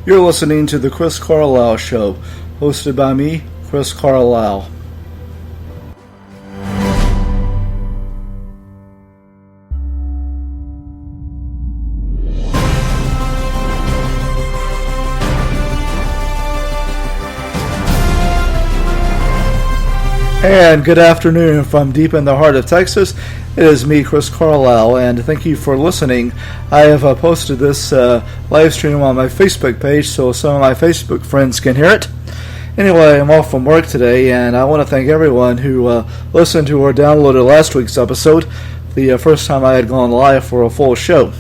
You're listening to the Chris Carlisle Show, hosted by me, Chris Carlisle. And good afternoon from deep in the heart of Texas. It is me, Chris Carlisle, and thank you for listening. I have posted this live stream on my Facebook page so some of my Facebook friends can hear it. Anyway, I'm off from work today, and I want to thank everyone who listened to or downloaded last week's episode, the first time I had gone live for a full show.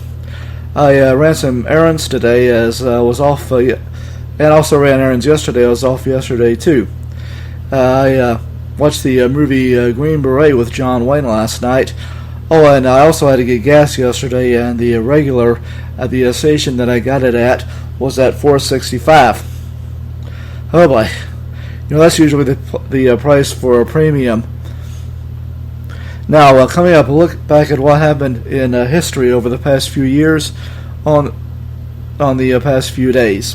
I ran some errands today as I was off, and also ran errands yesterday. I was off yesterday too. I watched the movie Green Beret with John Wayne last night. Oh, and I also had to get gas yesterday, and the regular at the station that I got it at was at $4.65. Oh boy, that's usually the price for a premium. Now, coming up, a look back at what happened in history over the past few years on the past few days.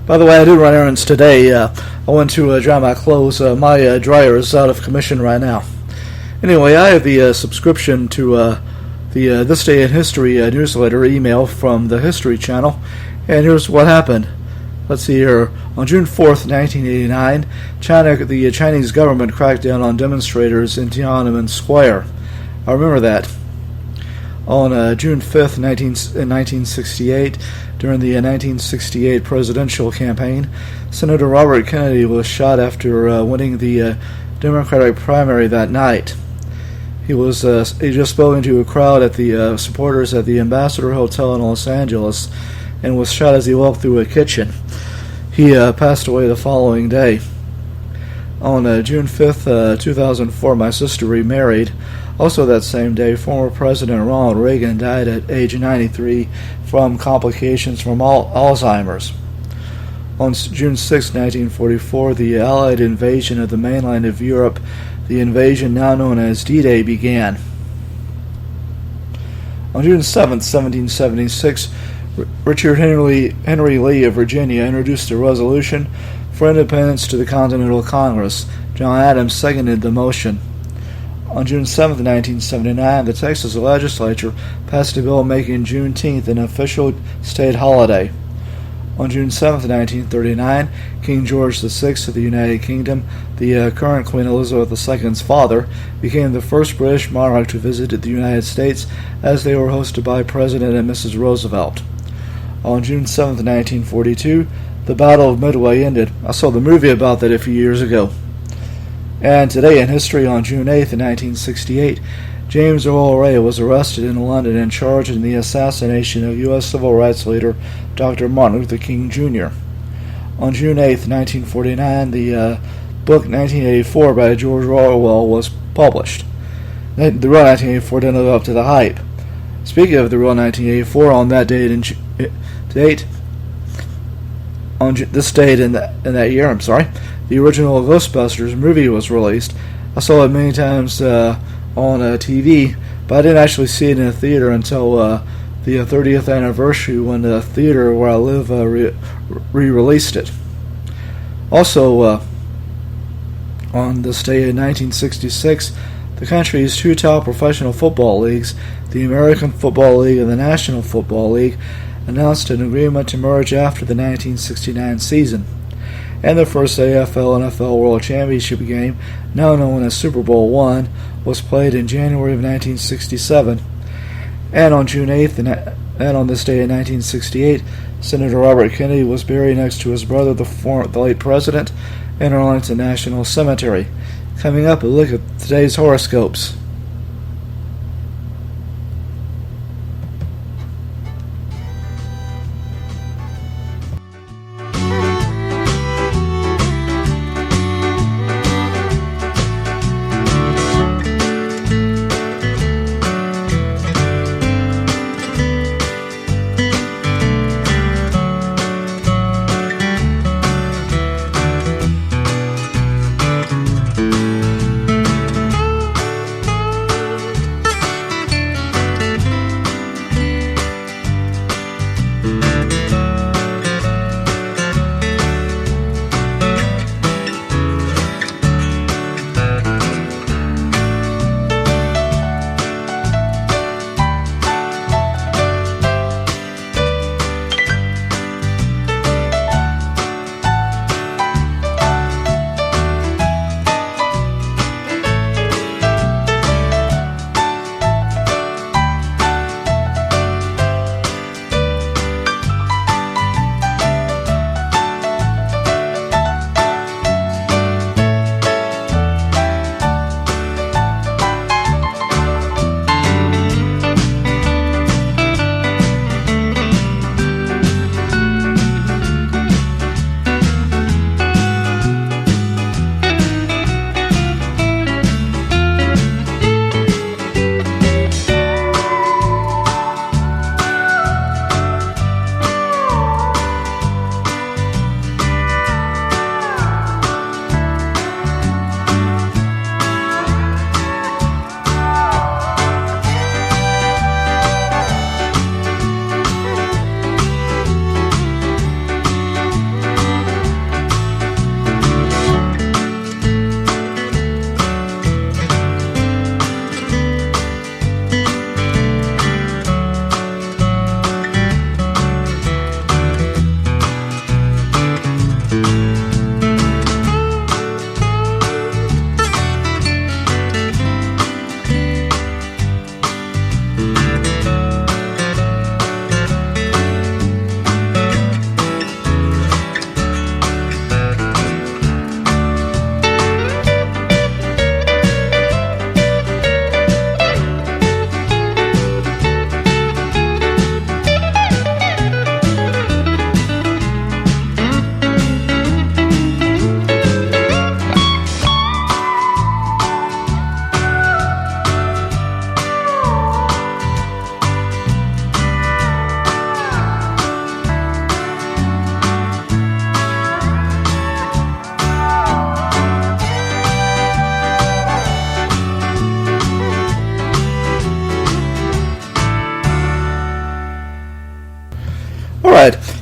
By the way, I did run errands today. I went to dry my clothes. My dryer is out of commission right now. Anyway, I have the subscription to the This Day in History newsletter email from the History Channel, and here's what happened. Let's see here. On June 4th, 1989, the Chinese government cracked down on demonstrators in Tiananmen Square. I remember that. On June 5th, 1968, during the 1968 presidential campaign, Senator Robert Kennedy was shot after winning the Democratic primary that night. He just spoken to a crowd at the supporters at the Ambassador Hotel in Los Angeles and was shot as he walked through a kitchen. He passed away the following day. On June 5th, 2004, my sister remarried. Also that same day, former President Ronald Reagan died at age 93 from complications from Alzheimer's. On June 6, 1944, the Allied invasion of the mainland of Europe, the invasion now known as D-Day, began. On June 7, 1776, Richard Henry Lee of Virginia introduced a resolution for independence to the Continental Congress. John Adams seconded the motion. On June 7, 1979, the Texas legislature passed a bill making Juneteenth an official state holiday. On June 7, 1939, King George VI of the United Kingdom, the current Queen Elizabeth II's father, became the first British monarch to visit the United States, as they were hosted by President and Mrs. Roosevelt. On June 7, 1942, the Battle of Midway ended. I saw the movie about that a few years ago. And today in history, on June 8, 1968, James Earl Ray was arrested in London and charged in the assassination of U.S. civil rights leader Dr. Martin Luther King, Jr. On June 8, 1949, the book 1984 by George Orwell was published. The real 1984 didn't live up to the hype. Speaking of the real 1984, on that date in that year, the original Ghostbusters movie was released. I saw it many times on TV, but I didn't actually see it in a theater until the 30th anniversary when the theater where I live re-released it. Also, on this day in 1966, the country's two top professional football leagues, the American Football League and the National Football League, announced an agreement to merge after the 1969 season. And the first AFL-NFL World Championship game, now known as Super Bowl I, was played in January of 1967. And on June 8th, and on this day in 1968, Senator Robert Kennedy was buried next to his brother, the late president, in Arlington National Cemetery. Coming up, a look at today's horoscopes.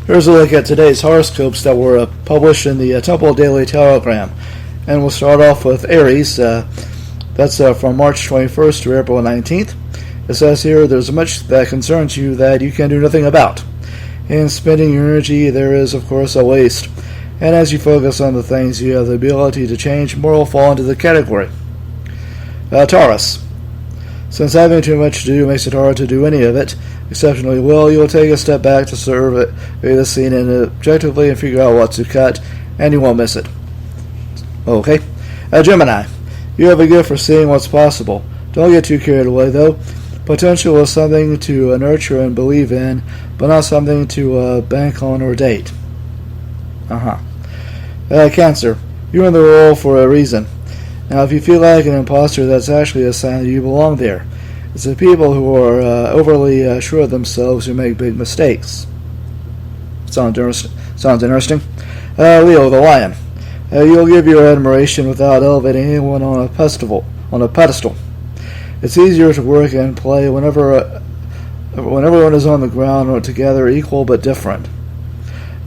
Here's a look at today's horoscopes that were published in the Temple Daily Telegram. And we'll start off with Aries. That's from March 21st to April 19th. It says here, there's much that concerns you that you can do nothing about. In spending your energy, there is, of course, a waste. And as you focus on the things you have the ability to change, more will fall into the category. Taurus. Since having too much to do makes it hard to do any of it exceptionally well, you'll take a step back to survey the scene and objectively and figure out what to cut, and you won't miss it. Okay. Gemini. You have a gift for seeing what's possible. Don't get too carried away, though. Potential is something to nurture and believe in, but not something to bank on or date. Cancer. You're in the role for a reason. Now, if you feel like an imposter, that's actually a sign that you belong there. It's the people who are overly sure of themselves who make big mistakes. Sounds interesting. Leo, the Lion. You'll give your admiration without elevating anyone on a pedestal. It's easier to work and play when everyone is on the ground or together, equal but different.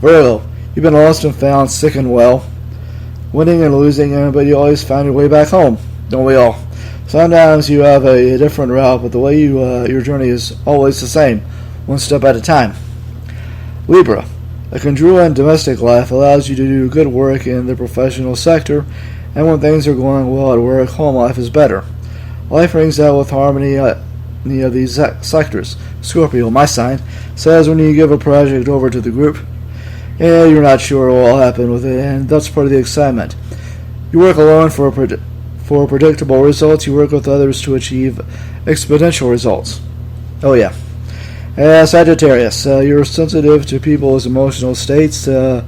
Virgo, you've been lost and found, sick and well. Winning and losing, but you always find your way back home, don't we all? Sometimes you have a different route, but the way your journey is always the same, one step at a time. Libra, a congruent domestic life allows you to do good work in the professional sector, and when things are going well at work, home life is better. Life rings out with harmony any of these sectors. Scorpio, my sign, says when you give a project over to the group, you're not sure what will happen with it, and that's part of the excitement. You work alone for predictable results. You work with others to achieve exponential results. Oh yeah. Sagittarius, you're sensitive to people's emotional states, though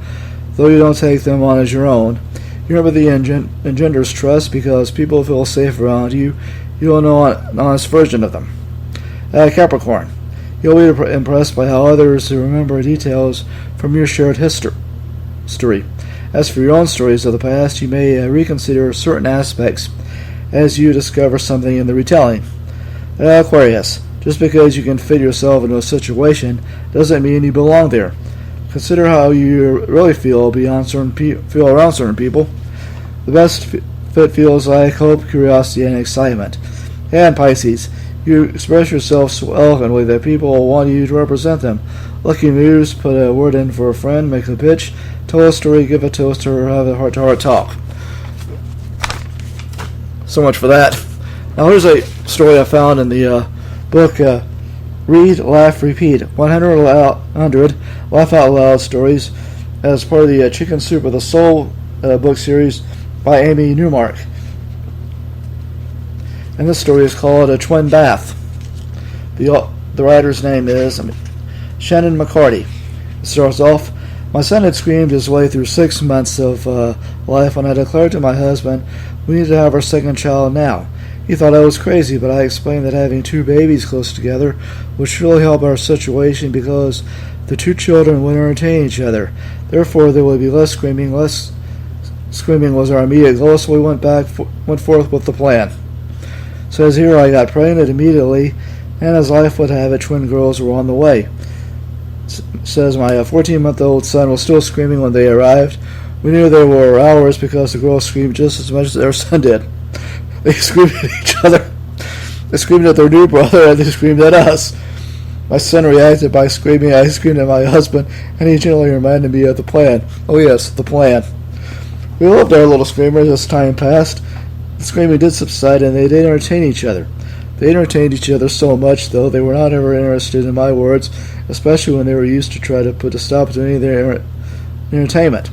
you don't take them on as your own. You remember the engenders trust because people feel safe around you. You don't know an honest version of them. Capricorn, you'll be impressed by how others remember details from your shared history. As for your own stories of the past, you may reconsider certain aspects as you discover something in the retelling. Aquarius, just because you can fit yourself into a situation doesn't mean you belong there. Consider how you really feel around certain people. The best fit feels like hope, curiosity, and excitement. And Pisces, you express yourself so eloquently that people want you to represent them. Lucky moves, put a word in for a friend, make a pitch, tell a story, give a toast, or have a heart-to-heart talk. So much for that. Now here's a story I found in the book Read, Laugh, Repeat, 100 Laugh Out Loud Stories as part of the Chicken Soup of the Soul book series by Amy Newmark. And this story is called A Twin Bath. The writer's name is Shannon McCarty. It starts off, my son had screamed his way through 6 months of life when I declared to my husband we need to have our second child now. He thought I was crazy, but I explained that having two babies close together would surely help our situation because the two children would entertain each other. Therefore, there would be less screaming. Less screaming was our immediate goal, so we went forth with the plan. Says here, I got pregnant immediately, and as life would have it, twin girls were on the way. Says my 14-month-old son was still screaming when they arrived. We knew there were hours because the girls screamed just as much as their son did. They screamed at each other. They screamed at their new brother, and they screamed at us. My son reacted by screaming. I screamed at my husband, and he gently reminded me of the plan. Oh yes, the plan. We loved our little screamers as time passed. The screaming did subside, and they did entertain each other. They entertained each other so much, though, they were not ever interested in my words, especially when they were used to try to put a stop to any of their entertainment.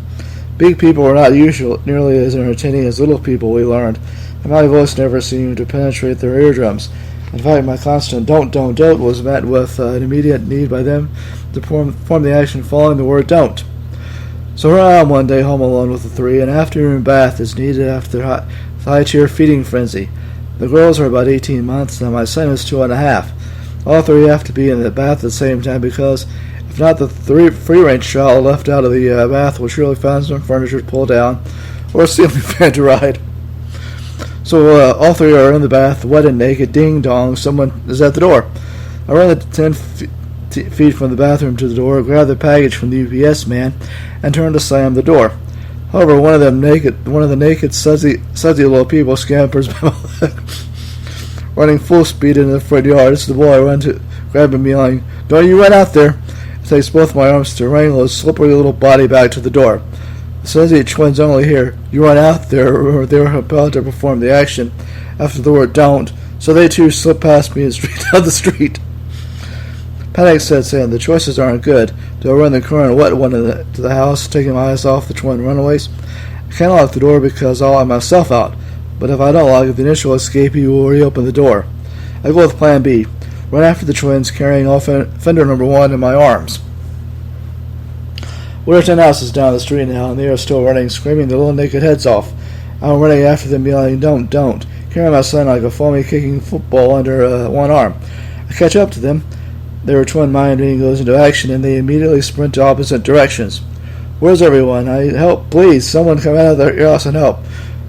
Big people were not nearly as entertaining as little people, we learned, and my voice never seemed to penetrate their eardrums. In fact, my constant don't was met with an immediate need by them to perform the action following the word don't. So here I am one day home alone with the three, and afternoon bath is needed after the high-chair feeding frenzy. The girls are about 18 months, and my son is 2.5. All three have to be in the bath at the same time because, if not, the free-range child left out of the bath will surely find some furniture to pull down or a ceiling fan to ride. So all three are in the bath, wet and naked. Ding dong, someone is at the door. I run the feet from the bathroom to the door, grabbed the package from the UPS man, and turned to slam the door. However, one of the naked, sudsy little people scampers by my leg, running full speed into the front yard. It's the boy ran to grab him, yelling, "Don't you run out there!" It takes both my arms to wrangle his slippery little body back to the door. The Sudsy twins only hear, "You run out there," or they were about to perform the action after the word "don't," so they too slip past me and straight down the street. Panic sets in. The choices aren't good. Do I run the car and wet one to the house, taking my eyes off the twin runaways? I can't lock the door because I'll let myself out, but if I don't lock it, the initial escapee will reopen the door. I go with plan B. Run after the twins, carrying offender number one in my arms. We're 10 houses down the street now, and they are still running, screaming their little naked heads off. I'm running after them, yelling, "Don't, don't," carrying my son like a foamy kicking football under one arm. I catch up to them. Their twin mind reading goes into action, and they immediately sprint to opposite directions. "Where's everyone? I help, please! Someone come out of your house and help!"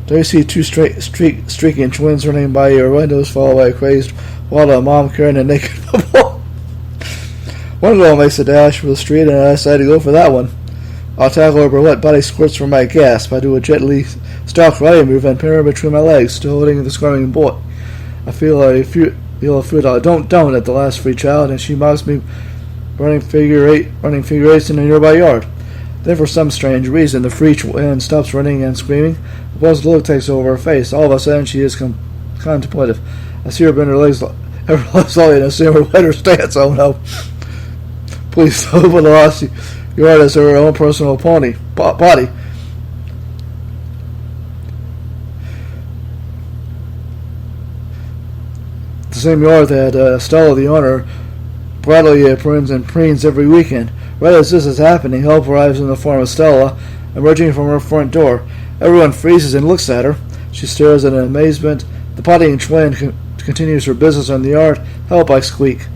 Do you see two streaking twins running by your windows, followed by a crazed wild mom carrying a naked football? One girl makes a dash for the street, and I decide to go for that one. I'll tackle her, but wet body squirts from my gasp. I do a gently style karate move and pin her between my legs, still holding the squirming boy. I feel a futile don't at the last free child, and she mocks me running figure eights in a nearby yard. Then, for some strange reason, the free twin stops running and screaming. A puzzled look takes over her face. All of a sudden, she is contemplative. I see her bend her legs ever slowly and assume her better stance. Oh no! Please don't open the loss. You are as her own personal body. The same yard that Stella, the owner, proudly prunes and preens every weekend. Right as this is happening, help arrives in the form of Stella, emerging from her front door. Everyone freezes and looks at her. She stares in amazement. The pottying twin continues her business in the yard. "Help," I squeak.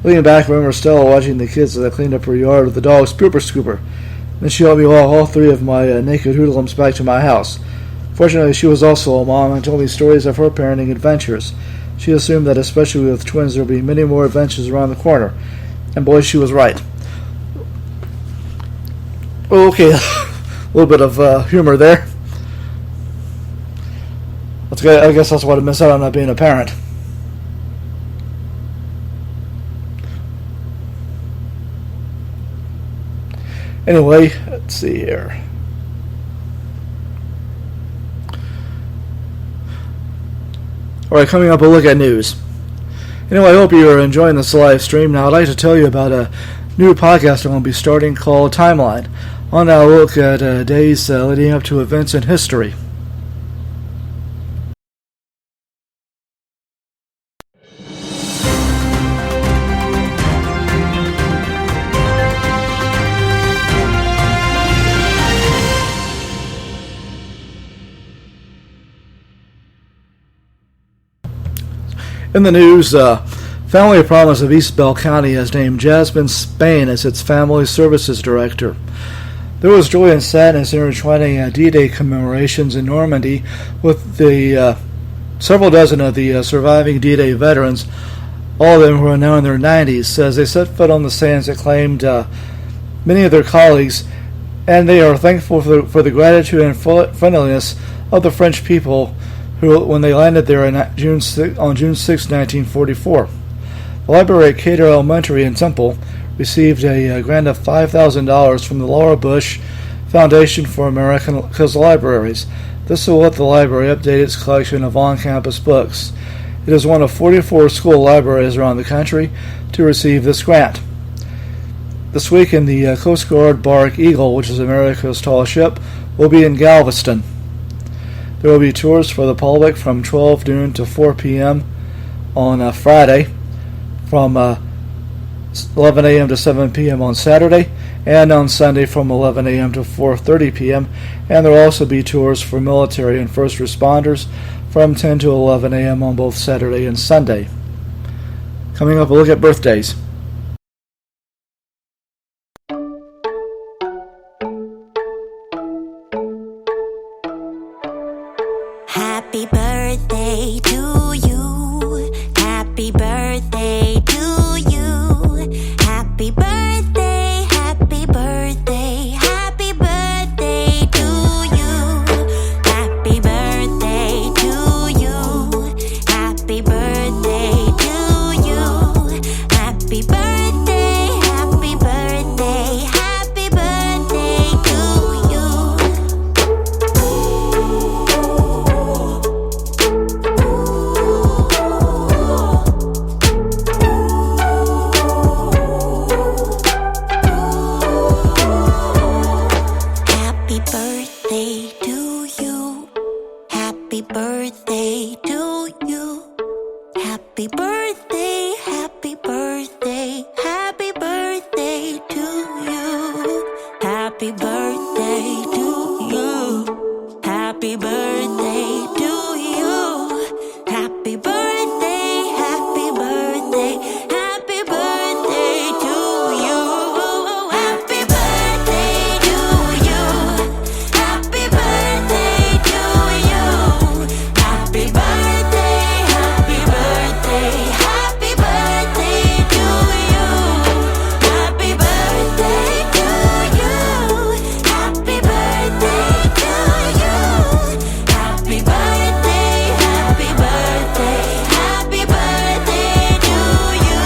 Leaning back, I remember Stella watching the kids as I cleaned up her yard with the dog's pooper scooper. Then she helped me haul all three of my naked hoodlums back to my house. Fortunately, she was also a mom and told me stories of her parenting adventures. She assumed that, especially with twins, there would be many more adventures around the corner. And boy, she was right. Okay, a little bit of humor there. I guess that's what I miss out on not being a parent. Anyway, let's see here. Alright, coming up, a look at news. Anyway, I hope you are enjoying this live stream. Now, I'd like to tell you about a new podcast I'm going to be starting called Timeline. I'll now look at days leading up to events in history. In the news, Family Promise of East Bell County has named Jasmine Spain as its Family Services Director. There was joy and sadness intertwining D-Day commemorations in Normandy with the several dozen of the surviving D-Day veterans, all of them who are now in their 90s, as they set foot on the sands that claimed many of their colleagues, and they are thankful for the gratitude and friendliness of the French people who, when they landed there on June 6, 1944. The library at Cater Elementary in Temple received a grant of $5,000 from the Laura Bush Foundation for America's Libraries. This will let the library update its collection of on-campus books. It is one of 44 school libraries around the country to receive this grant. This week in the Coast Guard Bark Eagle, which is America's tallest ship, will be in Galveston. There will be tours for the public from 12 noon to 4 p.m. on Friday, from 11 a.m. to 7 p.m. on Saturday, and on Sunday from 11 a.m. to 4:30 p.m. And there will also be tours for military and first responders from 10 to 11 a.m. on both Saturday and Sunday. Coming up, a look at birthdays. Happy birthday to you. Happy birthday to you. Happy Happy birthday to you. Happy birthday to you. Happy birthday, happy birthday, happy birthday to you. Happy birthday to you. Happy birthday to you. Happy birthday, happy birthday, happy birthday to you. Happy birthday to you. Happy birthday to you. Happy birthday, happy birthday, happy birthday to you.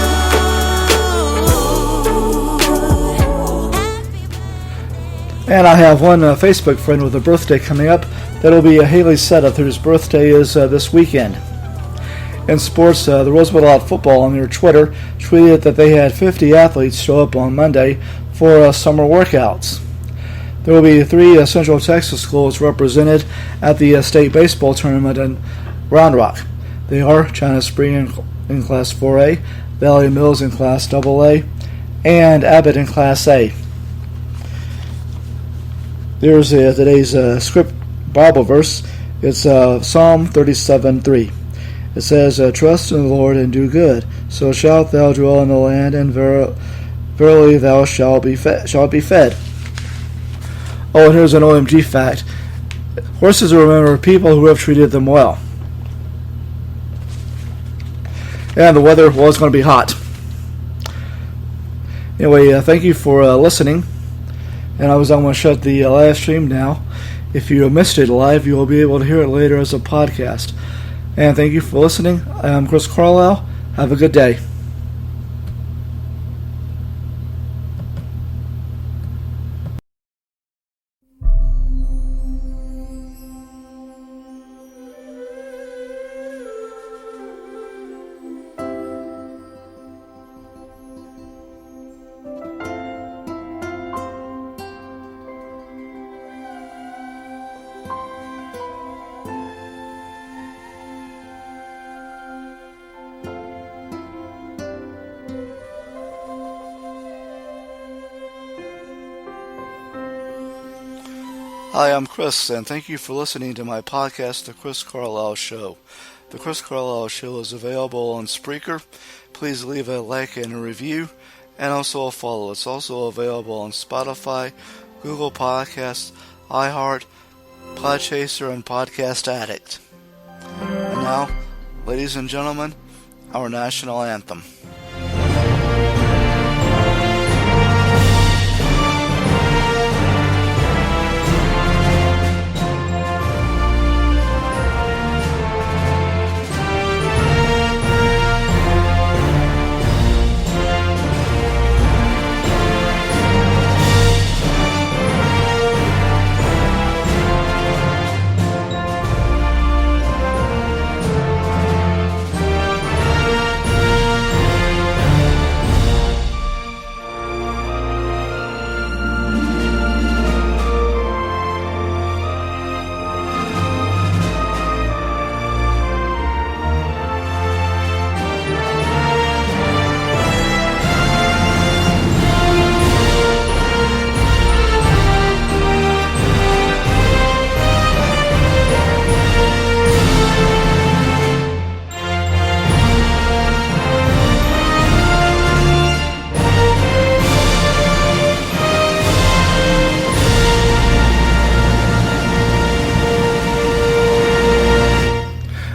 And I have one Facebook friend with a birthday coming up. That'll be Haley Sedeth, whose birthday is this weekend. In sports, the Roosevelt Out Football on their Twitter tweeted that they had 50 athletes show up on Monday for summer workouts. There will be 3 Central Texas schools represented at the state baseball tournament in Round Rock. They are China Spring in Class 4A, Valley Mills in Class AA, and Abbott in Class A. There's today's script Bible verse. It's Psalm 37:3. It says, "Trust in the Lord and do good, so shalt thou dwell in the land, and verily thou shalt be fed." Oh, and here's an OMG fact. Horses remember people who have treated them well. And the weather was going to be hot. Anyway, thank you for listening. And I'm going to shut the live stream now. If you missed it live, you will be able to hear it later as a podcast. And thank you for listening. I'm Chris Carlisle. Have a good day. Hi, I'm Chris, and thank you for listening to my podcast, The Chris Carlisle Show. The Chris Carlisle Show is available on Spreaker. Please leave a like and a review, and also a follow. It's also available on Spotify, Google Podcasts, iHeart, Podchaser, and Podcast Addict. And now, ladies and gentlemen, our national anthem.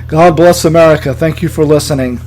God bless America. Thank you for listening.